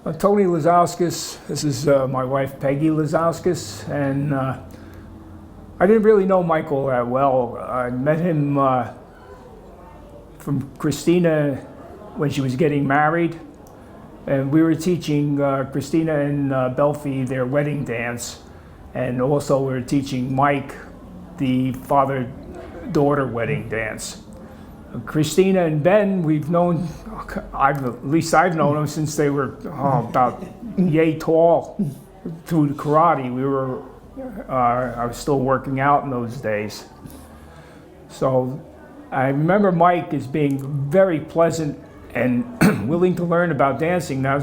Tony Lazauskas, this is my wife Peggy Lazauskas, and I didn't really know Michael that well. I met him from Christina when she was getting married, and we were teaching Christina and Belfie their wedding dance, and also we were teaching Mike the father-daughter wedding dance. Christina and Ben, we've known, at least I've known them since they were about yay tall through the karate. I was still working out in those days. So I remember Mike as being very pleasant and willing to learn about dancing. Now,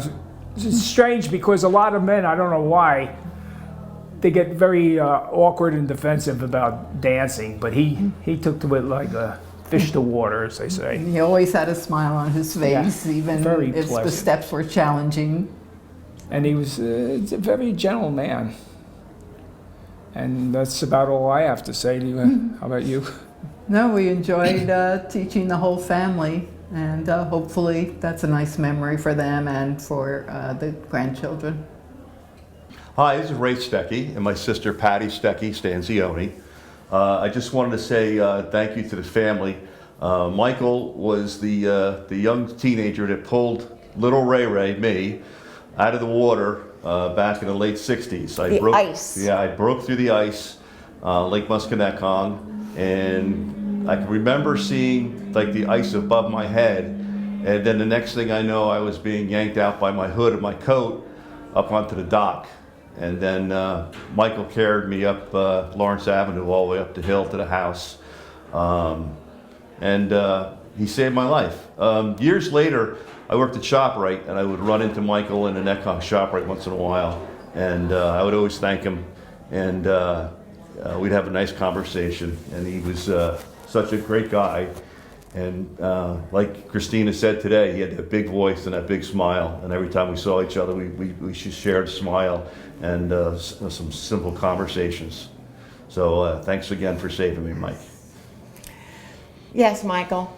it's strange because a lot of men, I don't know why, they get very awkward and defensive about dancing, but he took to it like a fish to water, as they say. He always had a smile on his face, even very if pleasant. the steps were challenging. And he was a very gentle man. And that's about all I have to say to you. How about you? No, we enjoyed teaching the whole family, and hopefully that's a nice memory for them and for the grandchildren. Hi, this is Ray Stecky and my sister Patty Stecky Stanzioni. I just wanted to say thank you to the family. Michael was the young teenager that pulled little Ray, me, out of the water back in the late 60s. Ice. Yeah, I broke through the ice, Lake Musconetcong, and I can remember seeing like the ice above my head, and then the next thing I know, I was being yanked out by my hood of my coat up onto the dock. And then Michael carried me up Lawrence Avenue all the way up the hill to the house. And he saved my life. Years later, I worked at ShopRite, and I would run into Michael in the Netcong ShopRite once in a while. And I would always thank him, and we'd have a nice conversation. And he was such a great guy. And like Christina said today, he had that big voice and that big smile. And every time we saw each other, we just shared a smile and some simple conversations. So thanks again for saving me, Mike. Yes, Michael.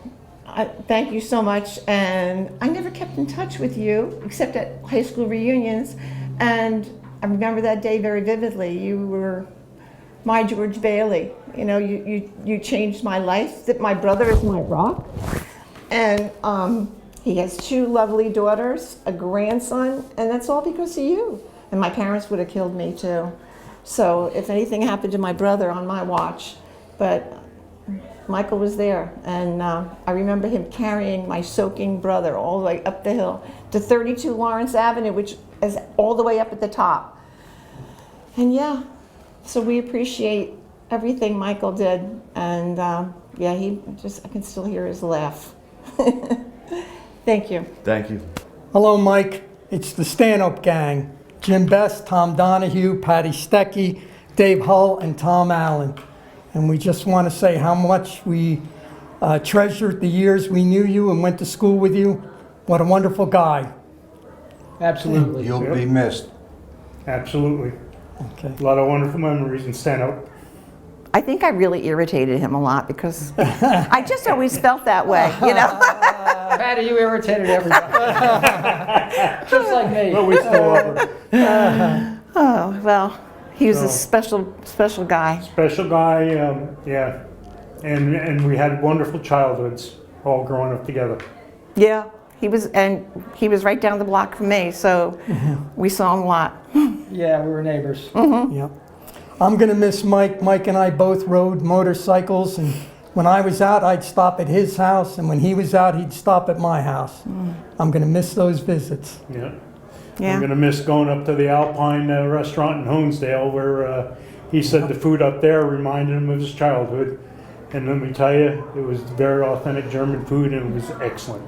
Thank you so much. And I never kept in touch with you except at high school reunions. And I remember that day very vividly. You were my George Bailey. You know, you changed my life. That my brother is my rock. And he has 2 lovely daughters, a grandson, and that's all because of you. And my parents would have killed me too. So if anything happened to my brother on my watch, but Michael was there, and I remember him carrying my soaking brother all the way up the hill to 32 Lawrence Avenue, which is all the way up at the top. And yeah, so we appreciate everything Michael did, and yeah, I can still hear his laugh. Thank you. Thank you. Hello, Mike. It's the stand-up gang. Jim Best, Tom Donahue, Patty Stecky, Dave Hull, and Tom Allen. And we just want to say how much we treasured the years we knew you and went to school with you. What a wonderful guy. Absolutely. You'll be missed. Absolutely. Okay. A lot of wonderful memories in stand-up. I think I really irritated him a lot because I just always felt that way, you know? Patty, you irritated everybody. Just like me. But we still love her. Oh, well, he was a special guy. Special guy, yeah. And we had wonderful childhoods all growing up together. Yeah, he was right down the block from me, so we saw him a lot. Yeah, we were neighbors. Yep. I'm going to miss Mike. Mike and I both rode motorcycles, and when I was out, I'd stop at his house, and when he was out, he'd stop at my house. I'm going to miss those visits. Yeah. Yeah. I'm going to miss going up to the Alpine restaurant in Honesdale, where he said the food up there reminded him of his childhood. And let me tell you, it was very authentic German food, and it was excellent.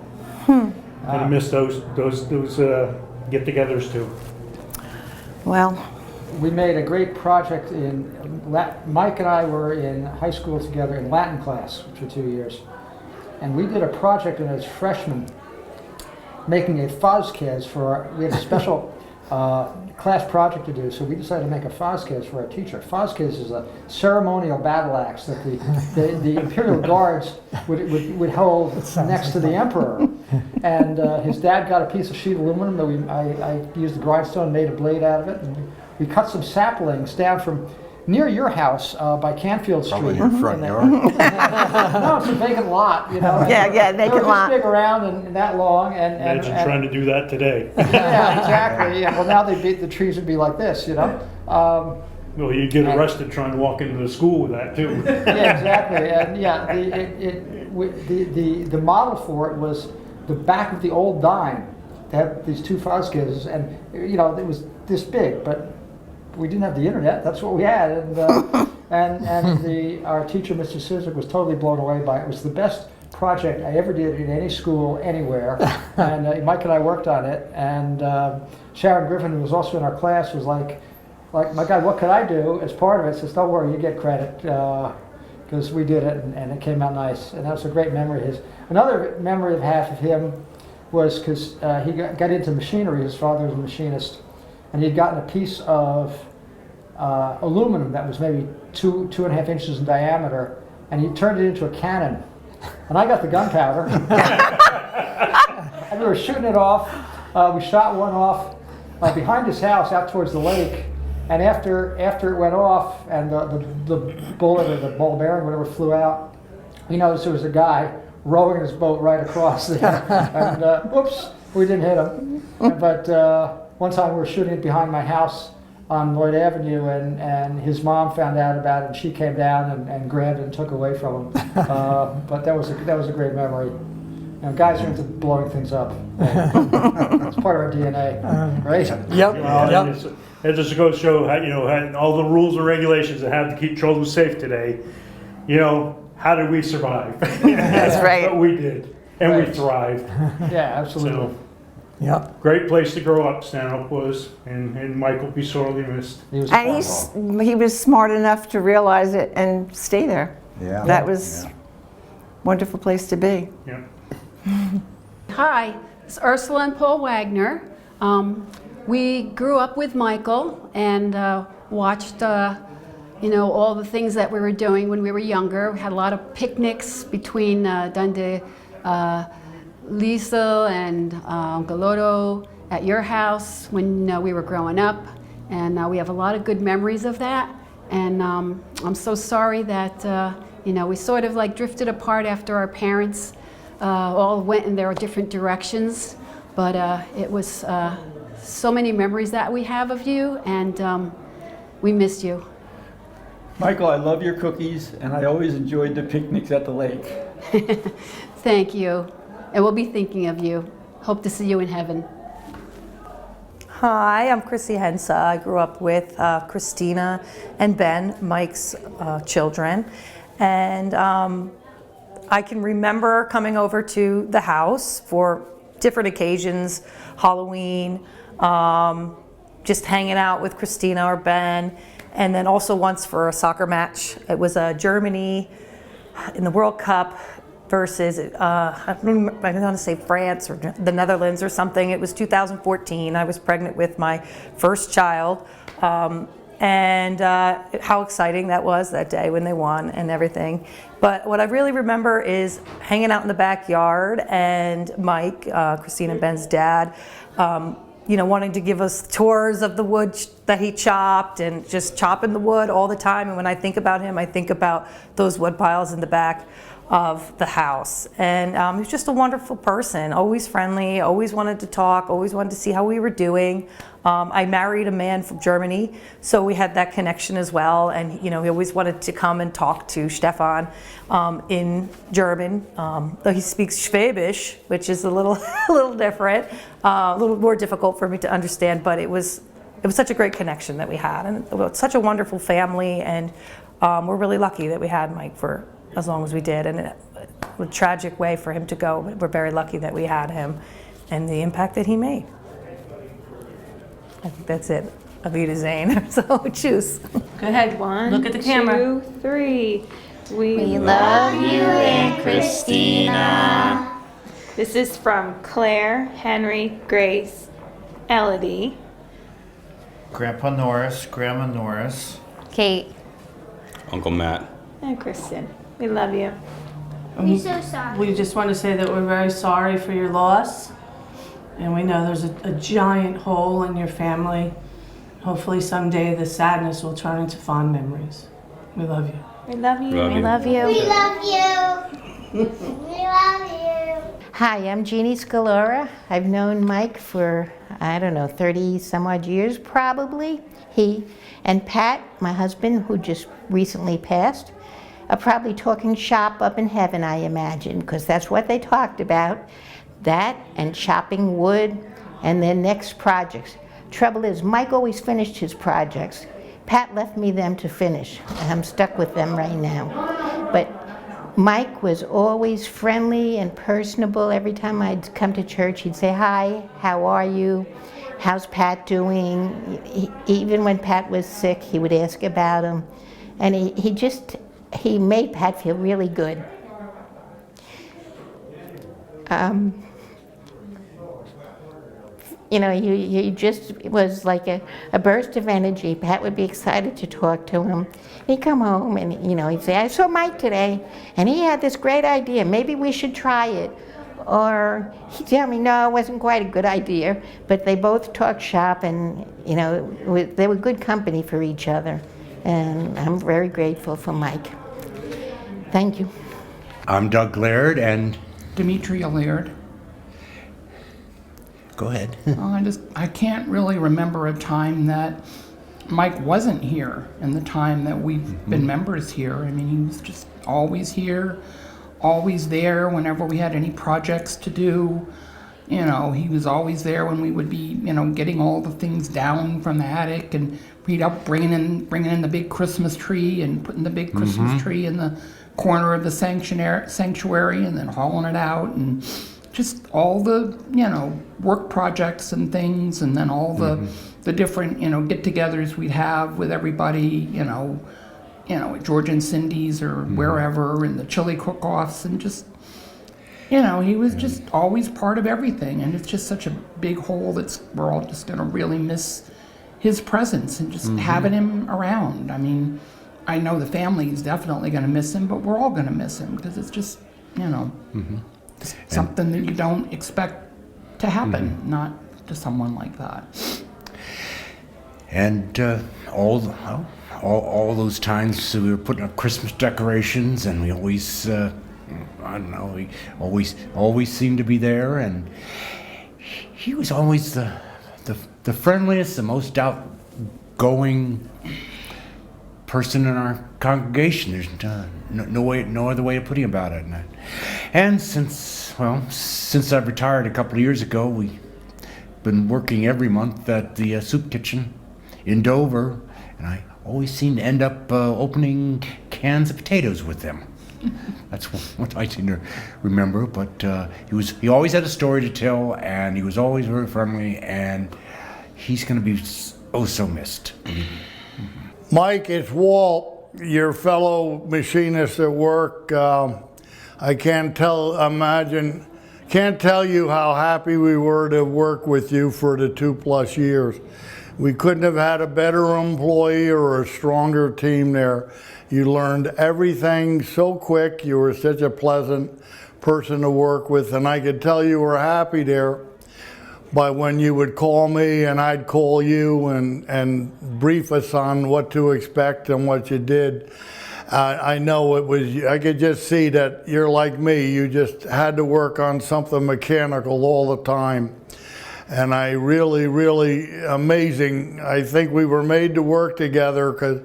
And I miss those get-togethers too. Well, We made a great project Mike and I were in high school together in Latin class for 2 years. And we did a project as freshmen making a FOSCAS we had a special class project to do, so we decided to make a Fozkiz for our teacher. Fozkiz is a ceremonial battle axe that the Imperial Guards would hold next to the Emperor. And his dad got a piece of sheet aluminum that I used the grindstone and made a blade out of it. And we cut some saplings down from near your house by Canfield Street. Probably your front yard. No, it's a vacant lot, you know. Yeah, vacant lot. They were this big around and that long. Imagine trying to do that today. Yeah, exactly. Yeah. Well, now the trees would be like this, you know. Well, you'd get arrested trying to walk into the school with that too. Yeah, exactly. And yeah, the model for it was the back of the old dime. They had these two Fozkizes, and you know it was this big, but we didn't have the internet. That's what we had, and our teacher, Mr. Sizik, was totally blown away by it. It was the best project I ever did in any school anywhere, and Mike and I worked on it. And Sharon Griffin, who was also in our class, was like, my God, what could I do as part of it? Says, don't worry, you get credit because we did it, and it came out nice. And that was a great memory of his. Another memory of half of him was because he got into machinery. His father was a machinist, and he'd gotten a piece of aluminum that was maybe 2.5 inches in diameter, and he turned it into a cannon. And I got the gunpowder, and we were shooting it off. We shot one off behind his house out towards the lake, and after it went off and the bullet or the ball bearing, whatever, flew out, we noticed there was a guy rowing his boat right across there, and whoops, we didn't hit him. But one time we were shooting it behind my house on Lloyd Avenue, and his mom found out about it, and she came down and grabbed it and took it away from him. But that was a great memory. You know, guys are into blowing things up. It's part of our DNA, right? Yep. It just goes to show how, you know, how all the rules and regulations that have to keep children safe today. You know, how did we survive? That's right. But we did, and Right. we thrived. Yeah, absolutely. So, Yep. great place to grow up, Stanhope was, and Mike will be sorely missed. He was And he was smart enough to realize it and stay there. Yeah. That was a wonderful place to be. Yeah. Hi, it's Ursula and Paul Wagner. We grew up with Michael and watched, you know, all the things that we were doing when we were younger. We had a lot of picnics between Dundee, Lisa and Galotto at your house when we were growing up, and we have a lot of good memories of that. And I'm so sorry that you know, we sort of like drifted apart after our parents all went in their different directions. But it was so many memories that we have of you, and we missed you. Michael, I love your cookies, and I always enjoyed the picnics at the lake. Thank you. And we'll be thinking of you. Hope to see you in heaven. Hi, I'm Chrissy Hensa. I grew up with Christina and Ben, Mike's children. And I can remember coming over to the house for different occasions, Halloween, just hanging out with Christina or Ben, and then also once for a soccer match. It was Germany in the World Cup versus, I don't want to say France or the Netherlands or something. It was 2014. I was pregnant with my first child. And how exciting that was that day when they won and everything. But what I really remember is hanging out in the backyard and Mike, Christina and Ben's dad, you know, wanting to give us tours of the wood that he chopped and just chopping the wood all the time. And when I think about him, I think about those wood piles in the back of the house. And he was just a wonderful person, always friendly, always wanted to talk, always wanted to see how we were doing. I married a man from Germany, so we had that connection as well. And you know, he always wanted to come and talk to Stefan in German, though he speaks Schwäbisch, which is a little different, a little more difficult for me to understand. But it was such a great connection that we had, and it was such a wonderful family. And we're really lucky that we had Mike for as long as we did, and a tragic way for him to go, but we're very lucky that we had him and the impact that he made. I think that's it. Avita Zane. So choose. Go ahead. One, Look at the camera. 2, 3. We love you, Aunt Christina. This is from Claire, Henry, Grace, Elodie. Grandpa Norris, Grandma Norris. Kate. Uncle Matt. And Kristen. We love you. We're so sorry. We just want to say that we're very sorry for your loss. And we know there's a giant hole in your family. Hopefully someday the sadness will turn into fond memories. We love you. We love you. Love We you. love you. We love you. We love you. Hi, I'm Jeannie Scalora. I've known Mike for, 30 some odd years probably. He and Pat, my husband, who just recently passed, are probably talking shop up in heaven, I imagine, because that's what they talked about. That and chopping wood and their next projects. Trouble is, Mike always finished his projects. Pat left me them to finish. I'm stuck with them right now. But Mike was always friendly and personable. Every time I'd come to church, he'd say, "Hi, how are you? How's Pat doing?" Even when Pat was sick, he would ask about him. And he made Pat feel really good. You just, it was like a burst of energy. Pat would be excited to talk to him. He'd come home and, he'd say, "I saw Mike today, and he had this great idea. Maybe we should try it." Or he'd tell me, "No, it wasn't quite a good idea." But they both talked shop, and, they were good company for each other. And I'm very grateful for Mike. Thank you. I'm Doug Laird, and Demetria Laird. Go ahead. I can't really remember a time that Mike wasn't here in the time that we've been members here. I mean, he was just always here, always there whenever we had any projects to do. He was always there when we would be, getting all the things down from the attic, and we'd up bringing in the big Christmas tree and putting the big Christmas tree in the corner of the sanctuary and then hauling it out, and just all the, work projects and things, and then all the different, get-togethers we'd have with everybody, at George and Cindy's or wherever, and the chili cook-offs, and just, he was just always part of everything. And it's just such a big hole we're all just gonna really miss his presence and just having him around. I mean, I know the family is definitely gonna miss him, but we're all gonna miss him because it's just, something that you don't expect to happen, not to someone like that. And all those times we were putting up Christmas decorations, and we always, we always seemed to be there. And he was always the friendliest, the most outgoing person in our congregation. There's no other way of putting about it. And since I've retired a couple of years ago, we've been working every month at the soup kitchen in Dover, and I always seem to end up opening cans of potatoes with them. That's what I seem to remember. But he always had a story to tell, and he was always very friendly, and he's going to be so missed. Mike, it's Walt, your fellow machinist at work. I can't tell you how happy we were to work with you for the 2+ years. We couldn't have had a better employee or a stronger team there. You learned everything so quick. You were such a pleasant person to work with, and I could tell you were happy there by when you would call me and I'd call you and brief us on what to expect and what you did. I know I could just see that you're like me. You just had to work on something mechanical all the time. And I really amazing. I think we were made to work together, because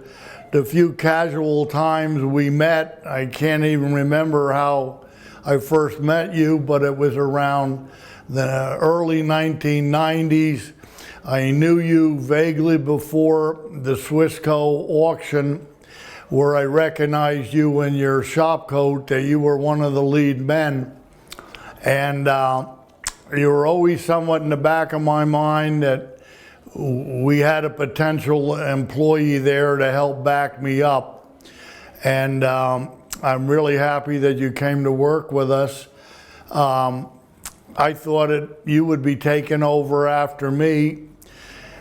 the few casual times we met, I can't even remember how I first met you, but it was around the early 1990s. I knew you vaguely before the Swissco auction, where I recognized you in your shop coat, that you were one of the lead men. And you were always somewhat in the back of my mind that we had a potential employee there to help back me up. And I'm really happy that you came to work with us. I thought you would be taking over after me.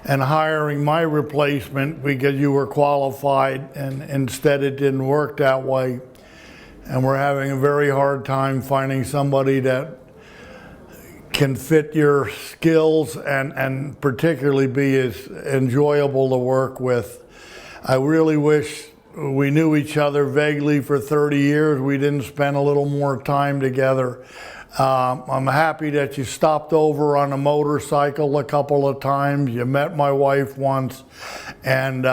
and hiring my replacement because you were qualified, and instead it didn't work that way. And we're having a very hard time finding somebody that can fit your skills and particularly be as enjoyable to work with. I really wish we knew each other vaguely for 30 years. We didn't spend a little more time together. I'm happy that you stopped over on a motorcycle a couple of times. You met my wife once, and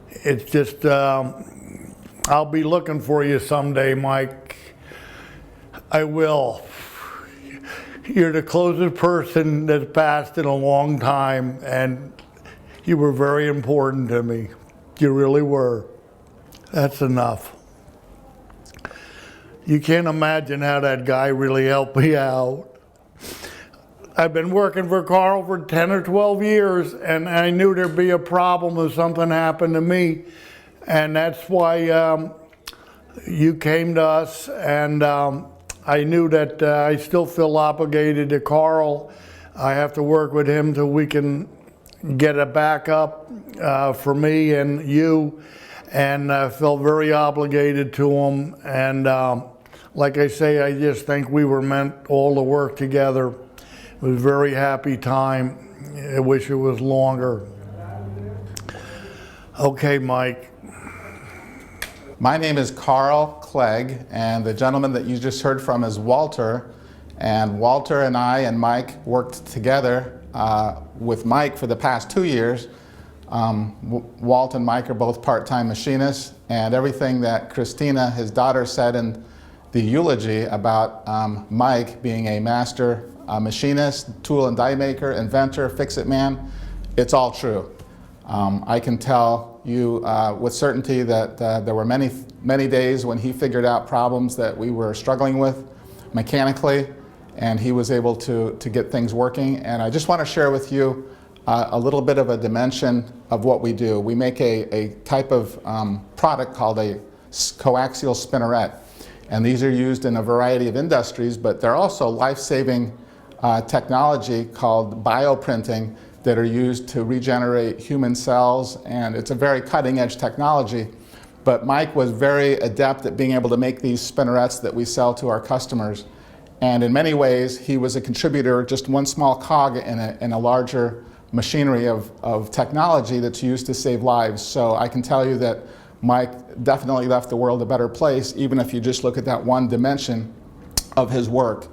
it's just, I'll be looking for you someday, Mike. I will. You're the closest person that's passed in a long time, and you were very important to me. You really were. That's enough. You can't imagine how that guy really helped me out. I've been working for Carl for 10 or 12 years, and I knew there'd be a problem if something happened to me. And that's why you came to us, and I knew that I still feel obligated to Carl. I have to work with him till we can get a backup for me and you, and I felt very obligated to him. And like I say, I just think we were meant all to work together. It was a very happy time. I wish it was longer. Okay, Mike. My name is Carl Clegg, and the gentleman that you just heard from is Walter. And Walter and I and Mike worked together with Mike for the past 2 years. Walt and Mike are both part-time machinists, and everything that Christina, his daughter, said in the eulogy about Mike being a master machinist, tool and die maker, inventor, fix-it man, it's all true. I can tell you with certainty that there were many days when he figured out problems that we were struggling with mechanically, and he was able to get things working. And I just want to share with you a little bit of a dimension of what we do. We make a type of product called a coaxial spinneret. And these are used in a variety of industries, but they're also life-saving technology called bioprinting that are used to regenerate human cells, and it's a very cutting-edge technology. But Mike was very adept at being able to make these spinnerets that we sell to our customers. And in many ways, he was a contributor, just one small cog in a larger machinery of technology that's used to save lives. So I can tell you that Mike definitely left the world a better place, even if you just look at that one dimension of his work.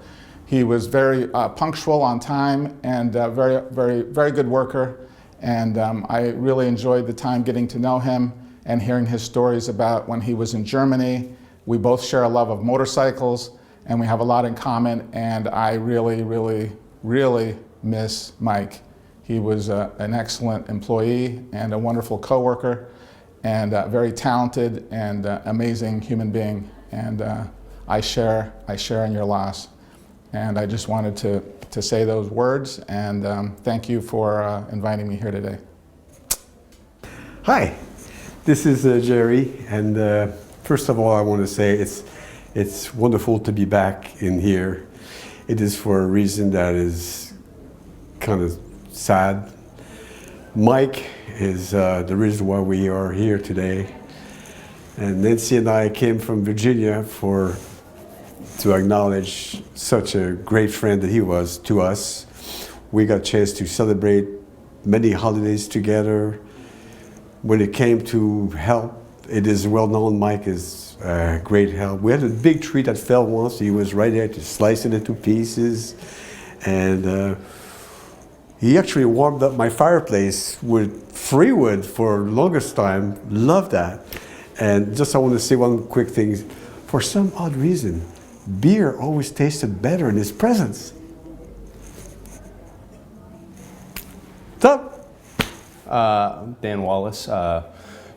He was very punctual on time and very good worker. And I really enjoyed the time getting to know him and hearing his stories about when he was in Germany. We both share a love of motorcycles, and we have a lot in common. And I really miss Mike. He was an excellent employee and a wonderful coworker, and a very talented and amazing human being. And I share in your loss. And I just wanted to say those words, and thank you for inviting me here today. Hi, this is Jerry, and first of all I want to say it's wonderful to be back in here. It is for a reason that is kind of sad. Mike is the reason why we are here today, and Nancy and I came from Virginia to acknowledge such a great friend that he was to us. We got a chance to celebrate many holidays together. When it came to help, it is well known Mike is great help. We had a big tree that fell once. He was right there to slice it into pieces. And he actually warmed up my fireplace with free wood for the longest time. Loved that. And just I want to say one quick thing. For some odd reason, beer always tasted better in his presence. What's up? Dan Wallace. My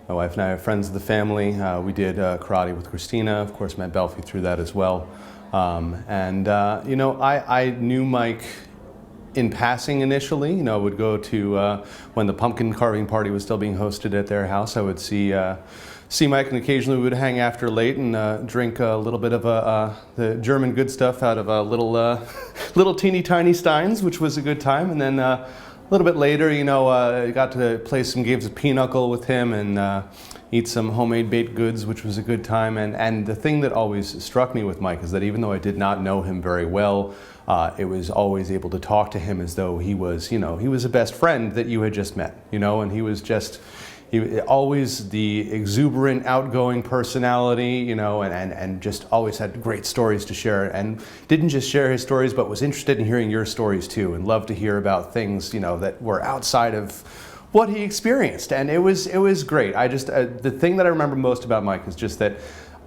wife and I are friends of the family. We did karate with Christina. Of course, met Belfi through that as well. You know, I knew Mike in passing initially. You know, I would go to, when the pumpkin carving party was still being hosted at their house, I would see Mike, and occasionally we would hang after late and drink a little bit of the German good stuff out of little teeny tiny steins, which was a good time. And then a little bit later, you know, I got to play some games of pinochle with him and eat some homemade baked goods, which was a good time. And the thing that always struck me with Mike is that even though I did not know him very well, it was always able to talk to him as though he was, you know, he was a best friend that you had just met, you know, and he was just, he always the exuberant, outgoing personality, you know, and just always had great stories to share, and didn't just share his stories, but was interested in hearing your stories too, and loved to hear about things, you know, that were outside of what he experienced. And it was great. I just, the thing that I remember most about Mike is just that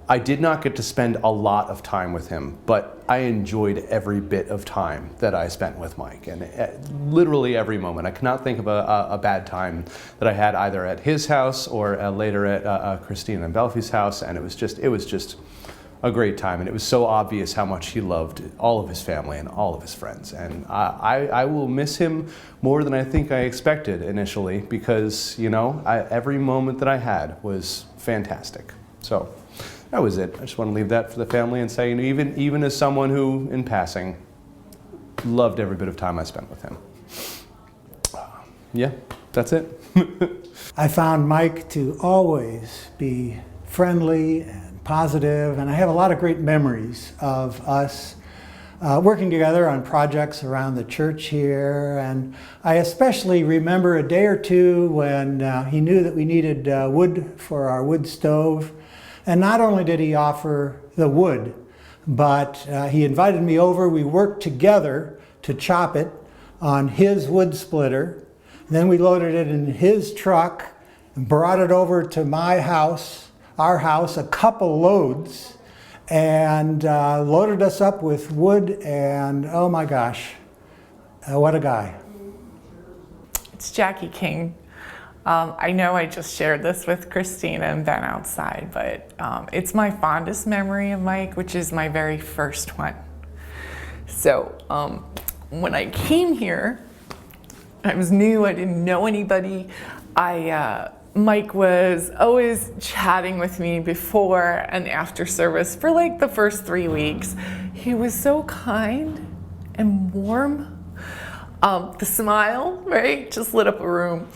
I did not get to spend a lot of time with him, but I enjoyed every bit of time that I spent with Mike, and literally every moment. I cannot think of a bad time that I had either at his house or later at Christina and Belfie's house, and it was just a great time. And it was so obvious how much he loved all of his family and all of his friends. And I will miss him more than I think I expected initially, because, you know, every moment that I had was fantastic. So that was it. I just want to leave that for the family and say, you know, even as someone who, in passing, loved every bit of time I spent with him. Yeah, that's it. I found Mike to always be friendly and positive, and I have a lot of great memories of us working together on projects around the church here. And I especially remember a day or two when he knew that we needed wood for our wood stove. And not only did he offer the wood, but he invited me over. We worked together to chop it on his wood splitter. Then we loaded it in his truck and brought it over to my house, our house, a couple loads, and loaded us up with wood. And oh my gosh, what a guy. It's Jackie King. I know I just shared this with Christina and Ben outside, but it's my fondest memory of Mike, which is my very first one. So when I came here, I was new, I didn't know anybody. Mike was always chatting with me before and after service for like the first 3 weeks. He was so kind and warm. The smile, right, just lit up a room.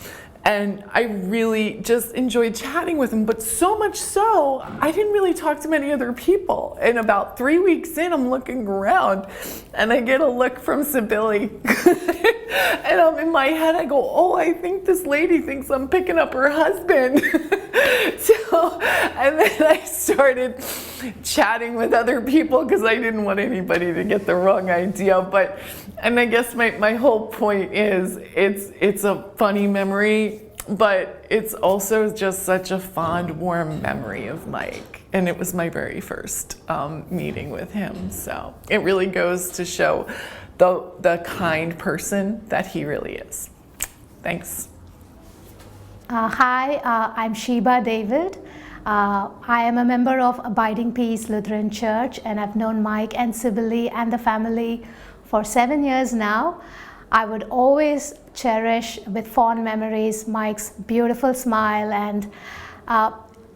And I really just enjoyed chatting with him, but so much so, I didn't really talk to many other people. And about 3 weeks in, I'm looking around and I get a look from Sibylle. And I'm in my head, I go, oh, I think this lady thinks I'm picking up her husband. And then I started chatting with other people because I didn't want anybody to get the wrong idea. And I guess my whole point is it's a funny memory, but it's also just such a fond, warm memory of Mike. And it was my very first meeting with him. So it really goes to show the kind person that he really is. Thanks. Hi, I'm Sheba David. I am a member of Abiding Peace Lutheran Church, and I've known Mike and Sibylle and the family for 7 years now. I would always cherish with fond memories Mike's beautiful smile, and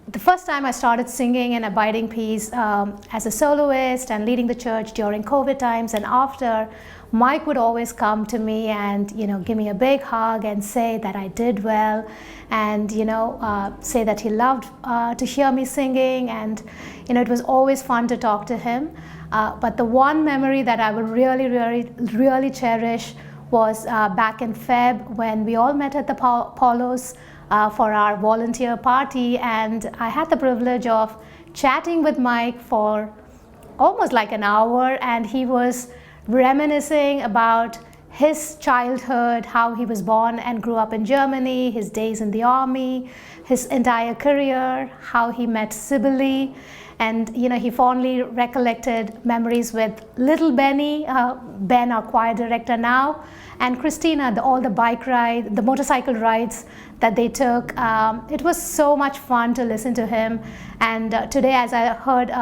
the first time I started singing in Abiding Peace as a soloist and leading the church during COVID times, and after, Mike would always come to me and, you know, give me a big hug and say that I did well, and, you know, say that he loved to hear me singing, and, you know, it was always fun to talk to him. But the one memory that I would really cherish was back in Feb when we all met at the Paulos for our volunteer party, and I had the privilege of chatting with Mike for almost like an hour, and he was reminiscing about his childhood, how he was born and grew up in Germany, his days in the army, his entire career, how he met Sibylle, and, you know, he fondly recollected memories with little Benny, Ben, our choir director now, and Christina, all the bike ride, the motorcycle rides that they took. It was so much fun to listen to him. And today, as I heard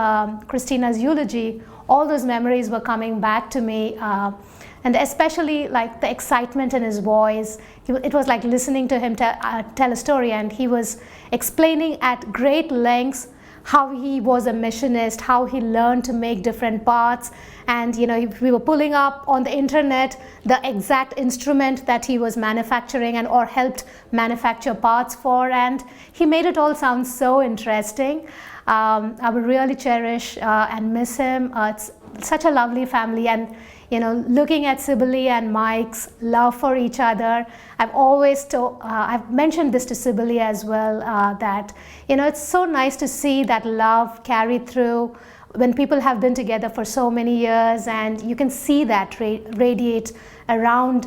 Christina's eulogy, all those memories were coming back to me. And especially like the excitement in his voice. It was like listening to him tell a story, and he was explaining at great lengths how he was a missionist, how he learned to make different parts. And we were pulling up on the internet the exact instrument that he was manufacturing and or helped manufacture parts for, and he made it all sound so interesting. I would really cherish and miss him. It's such a lovely family, and looking at Sibylle and Mike's love for each other, I've mentioned this to Sibylle as well, that it's so nice to see that love carried through when people have been together for so many years, and you can see that radiate around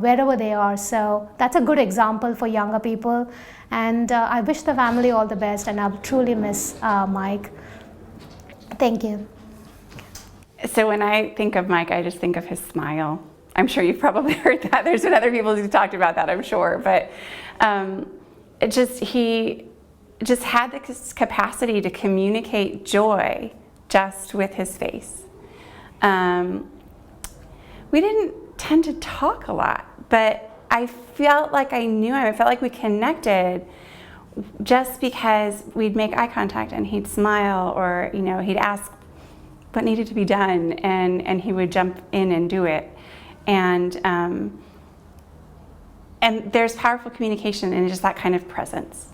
wherever they are. So that's a good example for younger people, and I wish the family all the best, and I'll truly miss Mike. Thank you. So when I think of Mike, I just think of his smile. I'm sure you've probably heard that. There's been other people who talked about that, I'm sure. But he just had this capacity to communicate joy just with his face. We didn't tend to talk a lot, but I felt like I knew him. I felt like we connected just because we'd make eye contact and he'd smile, or he'd ask what needed to be done, and he would jump in and do it. And there's powerful communication in just that kind of presence.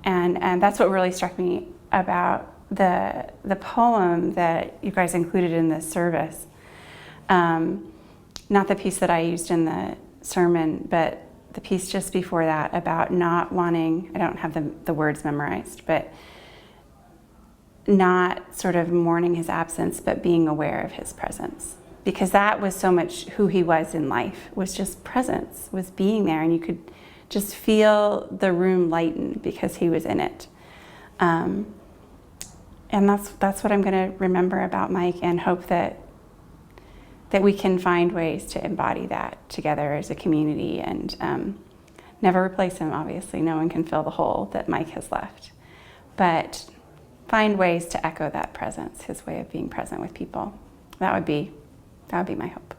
And that's what really struck me about the poem that you guys included in this service. Not the piece that I used in the sermon, but the piece just before that about not wanting, I don't have the words memorized, but not sort of mourning his absence, but being aware of his presence. Because that was so much who he was in life, was just presence, was being there, and you could just feel the room lighten because he was in it. And that's what I'm going to remember about Mike, and hope that we can find ways to embody that together as a community, and never replace him, obviously. No one can fill the hole that Mike has left. But find ways to echo that presence, his way of being present with people. That would be my hope.